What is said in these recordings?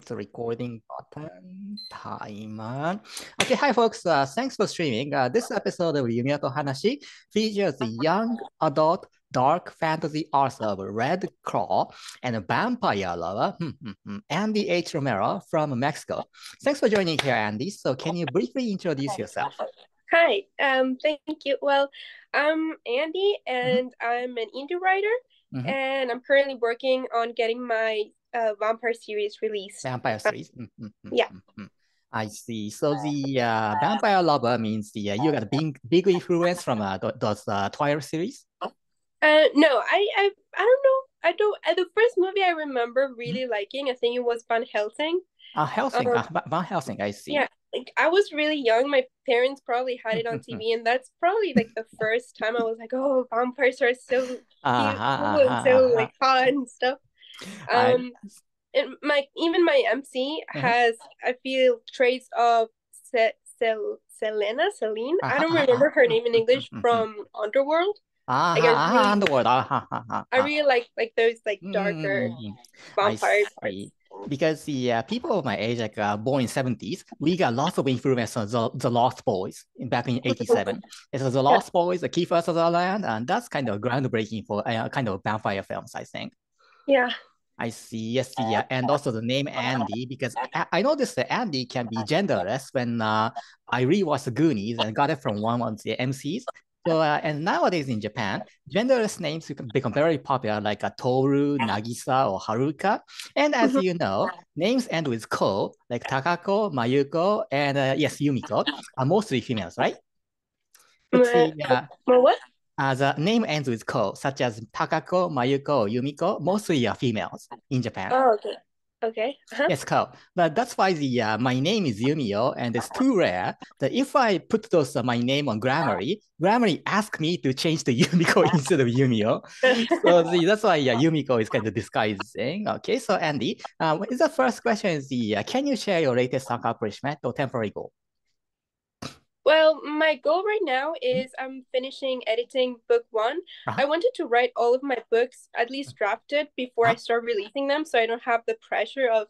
the recording button. Timer. Okay, hi folks. Thanks for streaming. This episode of Yumio to Ohanashi features a young adult dark fantasy author of Red Claw and a vampire lover, Andy H. Romero from Mexico. Thanks for joining here, Andy. So can you briefly introduce yourself? Hi, thank you. Well, I'm Andy, and I'm an indie writer, and I'm currently working on getting my vampire series released. Vampire series? Yeah. I see. So the vampire lover means you got a big influence from those Twilight series? No, I don't know. The first movie I remember really liking, I think it was Van Helsing. Helsing, Van Helsing, I see. Yeah, like I was really young. My parents probably had it on TV, and that's probably like the first time I was like, "Oh, vampires are so cute, and so like hot and stuff." And even my MC has, I feel, traits of Celine. I don't remember her name in English from Underworld. Underworld. I really like those like darker vampire parts. Because the people of my age, like born in 70s, we got lots of influence on the Lost Boys back in 87. It was the Lost Boys, the Kiefer Sutherland, and that's kind of groundbreaking for kind of vampire films, I think. Yeah. I see, yes, and also the name Andy, because I noticed that Andy can be genderless when I rewatched the Goonies and got it from one of the MCs. So, and nowadays in Japan, genderless names become very popular, like Toru, Nagisa, or Haruka. And as you know, names end with ko, like Takako, Mayuko, and yes, Yumiko, are mostly females, right? What? The name ends with ko, such as Takako, Mayuko, Yumiko, mostly are females in Japan. Oh, okay. Okay. Yes, ko. But that's why the my name is Yumio, and it's too rare that if I put those my name on Grammarly, Grammarly asks me to change to Yumiko instead of Yumio. So that's why Yumiko is kind of disguising. Okay, so Andy, the first question is can you share your latest accomplishment or temporary goal? Well, my goal right now is I'm finishing editing book 1. I wanted to write all of my books, at least drafted, before I start releasing them, so I don't have the pressure of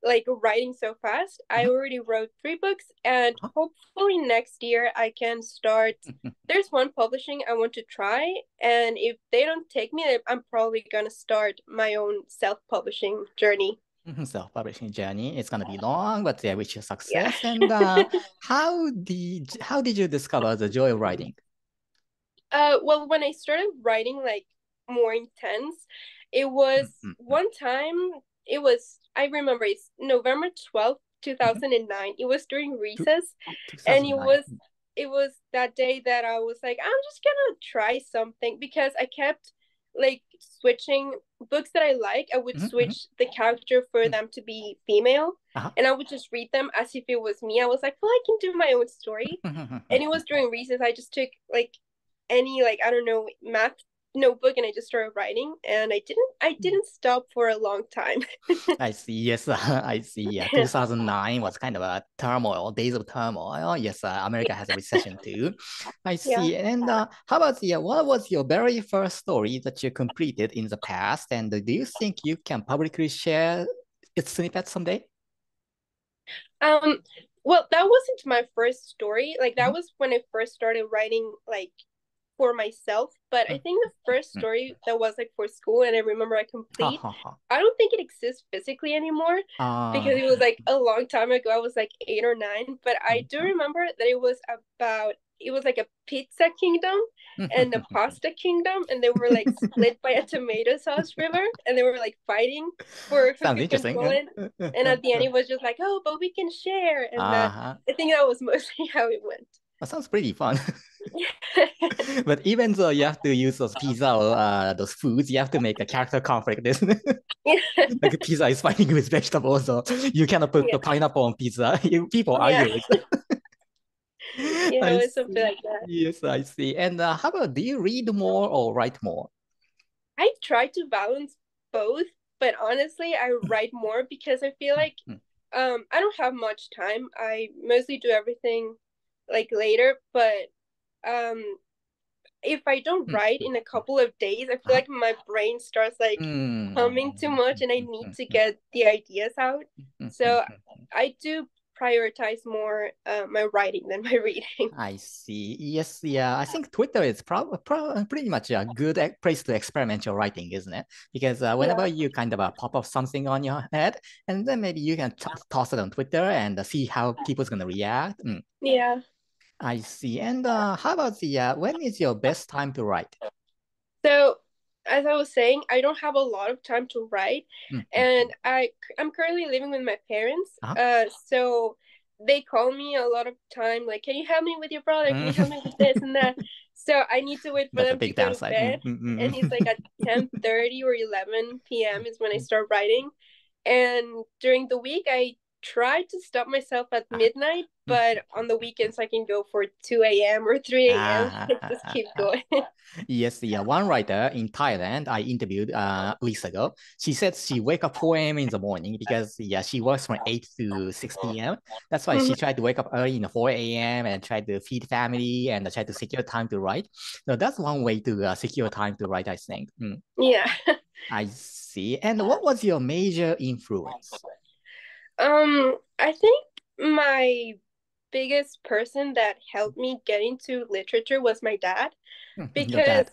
like writing so fast. I already wrote 3 books, and hopefully next year I can start. There's one publishing I want to try, and if they don't take me, I'm probably gonna start my own self-publishing journey. Self-publishing journey. It's gonna be long, but I wish you success. Yeah. And how did you discover the joy of writing? Well, when I started writing like more intense, it was one time. I remember it's November 12th, 2009. It was during recess, and it was that day that I was like, I'm just gonna try something, because I kept like switching books that I like. I would switch the character for them to be female, and I would just read them as if it was me. I was like, well, I can do my own story. And it was during recess. I just took like any, like, I don't know, math notebook, and I just started writing, and I didn't stop for a long time. I see. Yes, I see. Yeah, 2009 was kind of a turmoil, days of turmoil. Yes, America has a recession too. I see. Yeah. And how about what was your very first story that you completed in the past? And do you think you can publicly share its snippet someday? Well, that wasn't my first story. Like, that was when I first started writing, like, for myself. But I think the first story that was like for school, and I remember I complete, I don't think it exists physically anymore, because it was like a long time ago. I was like 8 or 9, but I do remember that it was like a pizza kingdom and a pasta kingdom, and they were like split by a tomato sauce river, and they were like fighting for who could control it. And at the end, it was just like, oh, but we can share. And I think that was mostly how it went. That sounds pretty fun. But even though you have to use those pizza or those foods, you have to make a character conflict, isn't it? Like pizza is fighting with vegetables, so you cannot put the pineapple on pizza. People argue it. Yeah, it was something like that. Yes, I see. And how about, do you read more or write more? I try to balance both, but honestly, I write more because I feel like I don't have much time. I mostly do everything like later, but if I don't write in a couple of days, I feel like my brain starts like humming too much and I need to get the ideas out. So I do prioritize more my writing than my reading. I see. Yes, yeah. I think Twitter is pretty much a good place to experiment your writing, isn't it? Because whenever you kind of pop up something on your head, and then maybe you can toss it on Twitter and see how people's gonna react. Yeah. I see. And how about when is your best time to write? So as I was saying, I don't have a lot of time to write, and I'm currently living with my parents. So they call me a lot of time, like, can you help me with your brother? Can you help me with this and that? So I need to wait for them to go to bed. And it's like at 10:30 or 11 p.m. is when I start writing. And during the week, I try to stop myself at midnight, but on the weekends I can go for 2 a.m. or 3 a.m. Just keep going. Yes, yeah. One writer in Thailand I interviewed weeks ago. She said she wake up 4 a.m. in the morning because she works from 8 to 6 p.m. That's why she tried to wake up early in 4 a.m. and try to feed family and try to secure time to write. So that's one way to secure time to write, I think. Yeah. I see. And what was your major influence? I think my biggest person that helped me get into literature was my dad, because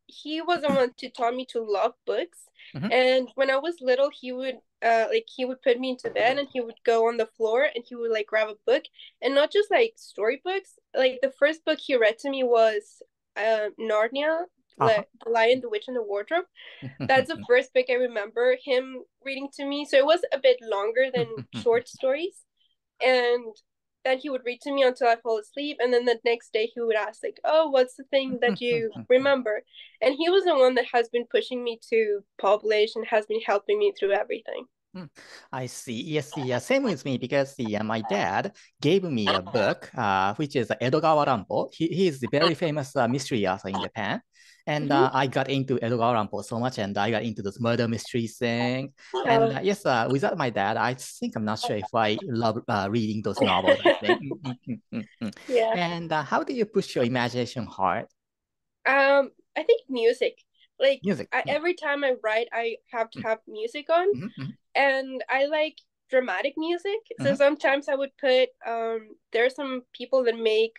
he was the one who taught me to love books. And when I was little, he would put me into bed and he would go on the floor and he would like grab a book, and not just like storybooks. Like the first book he read to me was Narnia, The Lion, the Witch, and the Wardrobe. That's the first book I remember him reading to me. So it was a bit longer than short stories. And then he would read to me until I fall asleep. And then the next day he would ask, like, oh, what's the thing that you remember? And he was the one that has been pushing me to publish and has been helping me through everything. I see. Yes, yeah, same with me because my dad gave me a book, which is Edogawa Rampo. He is the very famous mystery author in Japan. And I got into Edogawa Rampo so much, and I got into this murder mystery thing. And yes, without my dad, I think I'm not sure if I love reading those novels, I think. Yeah. And how do you push your imagination hard? I think music. Like Music. Every time I write, I have to have music on. And I like dramatic music. So sometimes I would put there are some people that make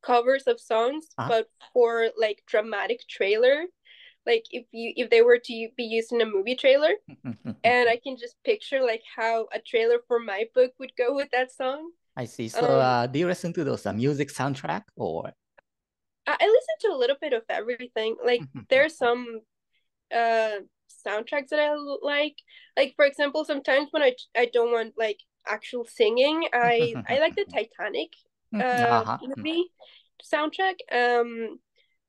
covers of songs, but for like dramatic trailer. Like if they were to be used in a movie trailer, and I can just picture like how a trailer for my book would go with that song. I see. So do you listen to those music soundtrack or? I listen to a little bit of everything. Like there's some soundtracks that I like. Like for example, sometimes when I don't want like actual singing, I like the Titanic movie soundtrack.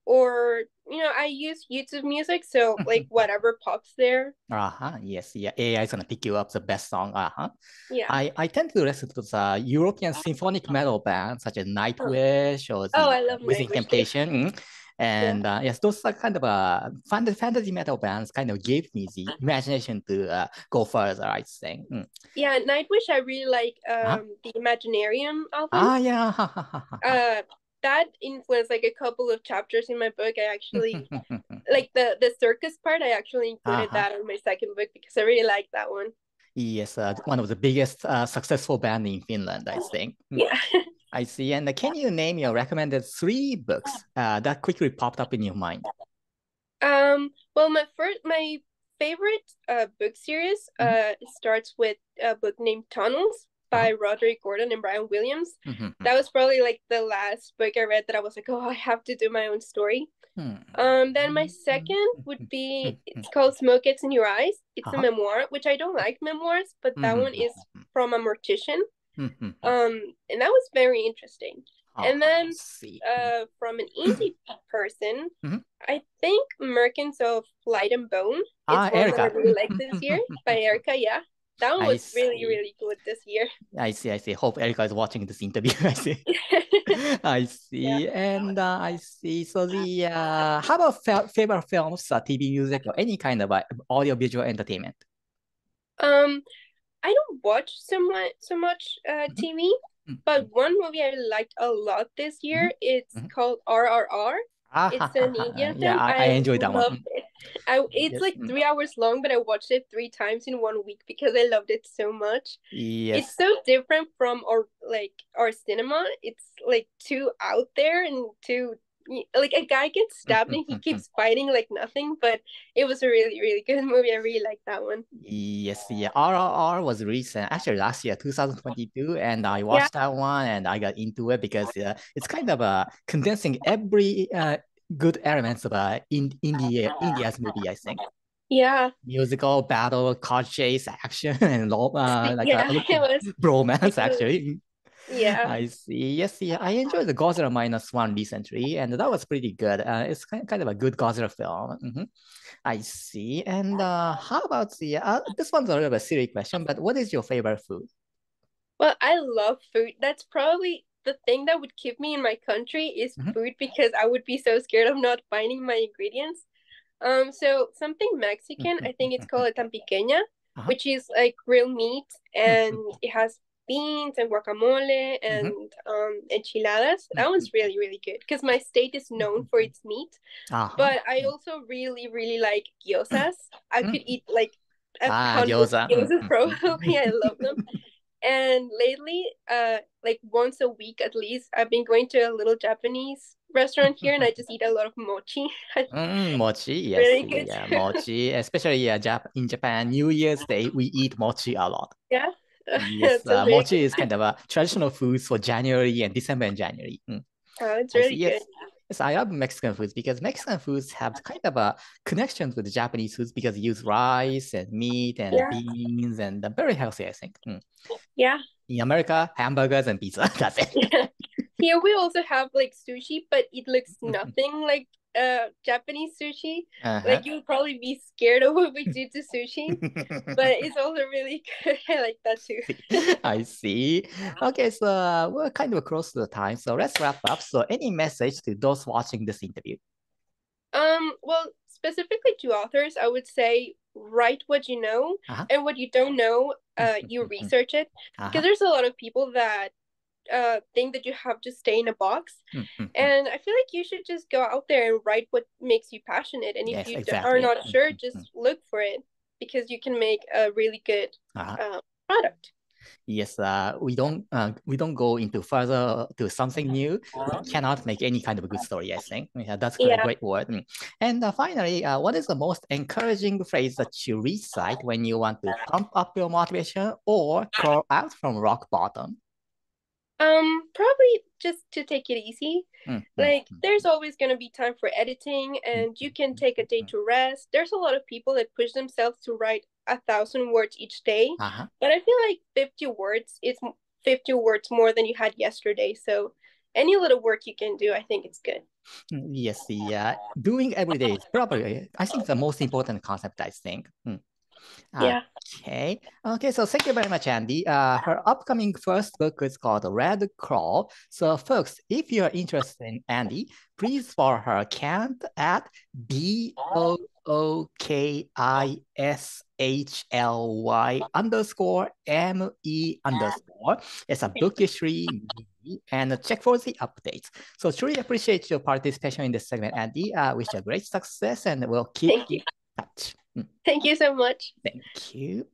Or I use YouTube music, so like whatever pops there. Yes, yeah. AI is gonna pick you up the best song. Yeah. I tend to listen to the European symphonic metal bands such as Nightwish or I love Within Nightwish. Temptation. And yes, those are kind of fantasy metal bands kind of gave me the imagination to go further, I think. Yeah, Nightwish, I really like the Imaginarium album. Yeah. That influenced like a couple of chapters in my book. I actually like the circus part. I actually included that in my second book because I really like that one. Yes, one of the biggest successful band in Finland, I think. Yeah. I see. And can you name your recommended 3 books that quickly popped up in your mind? Well, my favorite book series starts with a book named Tunnels by Roderick Gordon and Brian Williams. That was probably like the last book I read that I was like, oh, I have to do my own story. Then my second would be, it's called Smoke Gets in Your Eyes. It's a memoir, which I don't like memoirs, but that one is from a mortician. And that was very interesting. And then from an indie person, I think Merchants of Light and Bone is one Erika. that I really like this year by Erika. Yeah, that one was really, really good this year. I see. Hope Erika is watching this interview. I see. I see. Yeah. And I see. So how about favorite films, TV, music, or any kind of audio visual entertainment? I don't watch so much TV, but one movie I liked a lot this year, it's called RRR. It's an Indian Yeah, film. I enjoyed that one. Loved it. It's Yes. like 3 hours long, but I watched it 3 times in 1 week because I loved it so much. Yes. It's so different from our cinema. It's like too out there and too like a guy gets stabbed and he keeps fighting like nothing, but it was a really, really good movie. I really liked that one. Yes, yeah. RRR was recent, actually last year, 2022, and I watched that one and I got into it because it's kind of condensing every good elements of India's movie, I think. Yeah. Musical, battle, car chase, action, and like Yeah, it was. bromance, actually. Yeah. I see. Yes, yeah. I enjoyed the Godzilla -1 recently, and that was pretty good. It's kind of a good Godzilla film. I see. And how about this one's a little bit silly question, but what is your favorite food? Well, I love food. That's probably the thing that would keep me in my country is food because I would be so scared of not finding my ingredients. So something Mexican, I think it's called a tan pequeña, which is like grilled meat, and it has beans and guacamole and enchiladas. That one's really, really good because my state is known for its meat. But I also really, really like gyozas. I could eat like a ton of gyozas probably. I love them. And lately, like once a week at least, I've been going to a little Japanese restaurant here, and I just eat a lot of mochi. Mochi, yes, really good. Yeah, mochi, especially in Japan, New Year's Day, we eat mochi a lot. Yeah. Yes, mochi is kind of a traditional food for January and December and January. Oh, it's really good. Yes, I love Mexican foods because Mexican foods have kind of a connection with the Japanese foods because they use rice and meat and beans and they're very healthy, I think. Yeah. In America, hamburgers and pizza. That's it. Yeah. Here we also have like sushi, but it looks nothing like Japanese sushi. Like you would probably be scared of what we do to sushi, but it's also really good. I like that too. I see. Okay, so we're kind of close to the time, so let's wrap up. So any message to those watching this interview? Well, specifically to authors, I would say write what you know, and what you don't know, you research it, because there's a lot of people that think that you have to stay in a box, and I feel like you should just go out there and write what makes you passionate, and if you are not sure, just look for it, because you can make a really good product. Yes, we don't go into further to something new. We cannot make any kind of a good story, I think. Yeah, that's a great word. And finally, what is the most encouraging phrase that you recite when you want to pump up your motivation or crawl out from rock bottom? Probably just to take it easy. Like there's always going to be time for editing, and you can take a day to rest. There's a lot of people that push themselves to write 1,000 words each day, but I feel like 50 words is 50 words more than you had yesterday. So any little work you can do, I think it's good. Yes, doing every day is probably, I think, the most important concept, I think. Okay. So thank you very much, Andy. Her upcoming first book is called Red Claw. So folks, if you're interested in Andy, please follow her account at BOOKISHLY_ME_. It's a bookish and check for the updates. So truly appreciate your participation in this segment, Andy. Wish you a great success and we'll keep in touch. Thank you so much. Thank you.